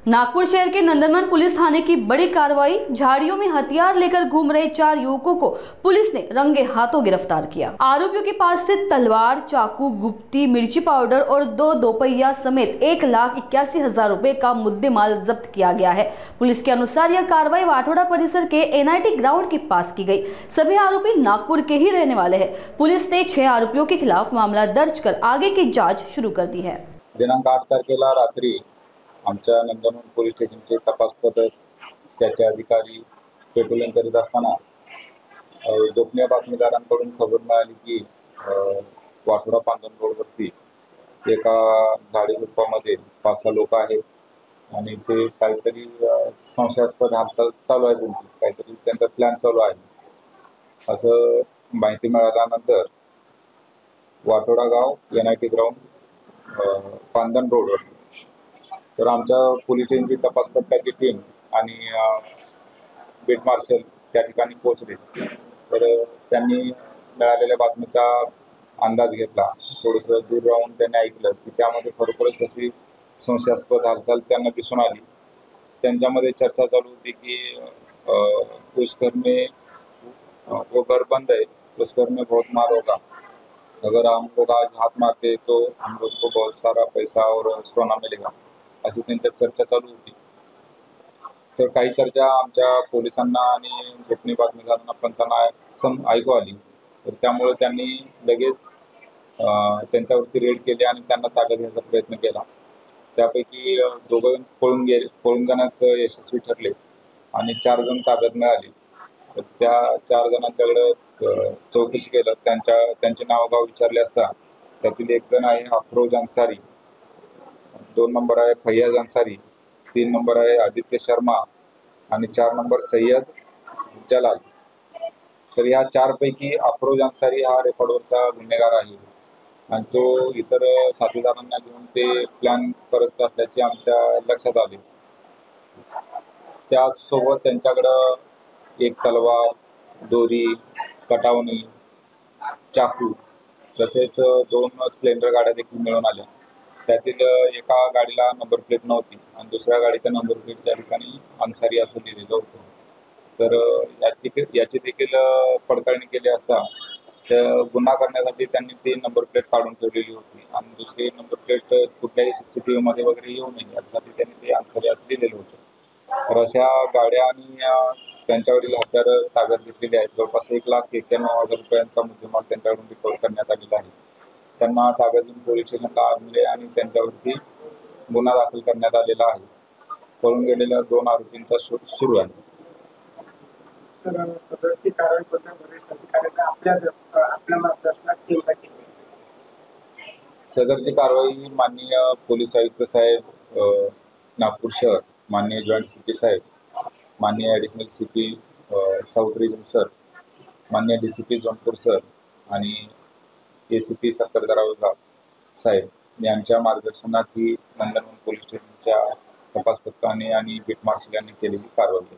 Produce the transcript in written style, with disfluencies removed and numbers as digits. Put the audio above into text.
नागपुर शहर के नंदनवन पुलिस थाने की बड़ी कार्रवाई। झाड़ियों में हथियार लेकर घूम रहे 4 युवकों को पुलिस ने रंगे हाथों गिरफ्तार किया। आरोपियों के पास से तलवार, चाकू, गुप्ती, मिर्ची पाउडर और 2 दोपहिया समेत 1,81,000 रुपए का मुद्देमाल जब्त किया गया है। पुलिस के अनुसार यह कार्रवाई वाठोड़ा परिसर के NIT ग्राउंड के पास की गई। सभी आरोपी नागपुर के ही रहने वाले हैं। पुलिस ने 6 आरोपियों के खिलाफ मामला दर्ज कर आगे की जाँच शुरू कर दी है। दिनांक 8 तारखेला रात्री आमच्या नंदनवन पोलीस स्टेशनचे तपास पथक त्याचे अधिकारी पेट्रोलिंग करीत असताना गोपनीय बातमीदारांकडून खबर मिळाली की वाठोडा पांजन रोडवरती एका झाडी झुडपामध्ये 5-6 लोक आहेत आणि ते काहीतरी संशयास्पद हालचाल चालू आहे, काहीतरी त्यांचा प्लॅन चालू आहे असं माहिती मिळाल्यानंतर वाठोडा गाव NIT ग्राउंड पांजन रोडवर तर आमच्या पोलीस स्टेशनची तपास पथकाची टीम आणि बीट मार्शल त्या ठिकाणी पोहोचले। तर त्यांनी मिळालेल्या बातमीचा अंदाज घेतला। थोडंसं दूर राहून त्यांनी ऐकलं की त्यामध्ये खरोखरच तशी संशयास्पद हालचाल त्यांना दिसून आली। त्यांच्यामध्ये चर्चा चालू होती की उस घर में वो घर बंद है, उस घर में बहुत माल होगा, अगर हम लोग आज हाथ मारते तो हम लोग को बहुत सारा पैसा और सोना मिलेगा, अशी त्यांच्या चर्चा चालू होती। तर काही चर्चा आमच्या पोलिसांना आणि गोपनीय बातमीदारांना पंचांना ऐकू आली। तर त्यामुळे त्यांनी लगेच त्यांच्यावरती रेड केली आणि त्यांना ताब्यात घ्यायचा प्रयत्न केला। त्यापैकी 2 जण पळून जाण्यात यशस्वी ठरले आणि 4 जण ताब्यात मिळाले। तर त्या 4 जणांच्याकडे चौकशी केलं, त्यांचे नावगाव विचारले असता त्यातील 1 जण आहे अफरोज अन्सारी, 2 नंबर आहे फैयाज अन्सारी, 3 नंबर आहे आदित्य शर्मा आणि 4 नंबर सय्यद जलाल। तर या 4 पैकी अफरोज अन्सारी हा रेकॉर्डवरचा गुन्हेगार आहे आणि तो इतर साथीदारांना घेऊन ते प्लॅन करत असल्याचे आमच्या लक्षात आले। त्यासोबत त्यांच्याकडं एक तलवार, दोरी, कटावणी, चाकू तसेच 2 स्प्लेंडर गाड्या देखील मिळून आल्या। त्यातील एका गाडीला नंबर प्लेट नव्हती आणि दुसऱ्या गाडीच्या नंबर प्लेट त्या ठिकाणी अन्सारी असं लिहिलेलं होतं। तर याची देखील पडताळणी केली असता गुन्हा करण्यासाठी त्यांनी ती नंबर प्लेट काढून ठेवलेली होती आणि दुसरी नंबर प्लेट कुठल्याही CCTV मध्ये वगैरे येऊ नये यासाठी त्यांनी ते अन्सारी असं लिहिलेलं होतं। तर अशा गाड्या आणि त्यांच्यावरील हत्यार ताब्यात घेतलेली आहेत। जवळपास 1,91,000 रुपयांचा मुद्देमाल त्यांच्याकडून रिकव्हर करण्यात आलेला आहे। त्यांना ताब्यात घेऊन पोलीस स्टेशनला आणले आणि त्यांच्यावरती गुन्हा दाखल करण्यात आलेला आहे। पळून गेलेल्या 2 आरोपींचा शोध सुरू आहे। सदरची कारवाई माननीय पोलीस आयुक्त साहेब नागपूर शहर, माननीय जॉइंट CP साहेब, माननीय additional CP south region sir, माननीय DCP जौनपूर सर आणि ACP सक्करदरा विभाग साहेब यांच्या मार्गदर्शनात ही नंदनवन पोलीस स्टेशनच्या तपास पथकाने आणि बीट मार्शल यांनी केलेली कारवाई आहे।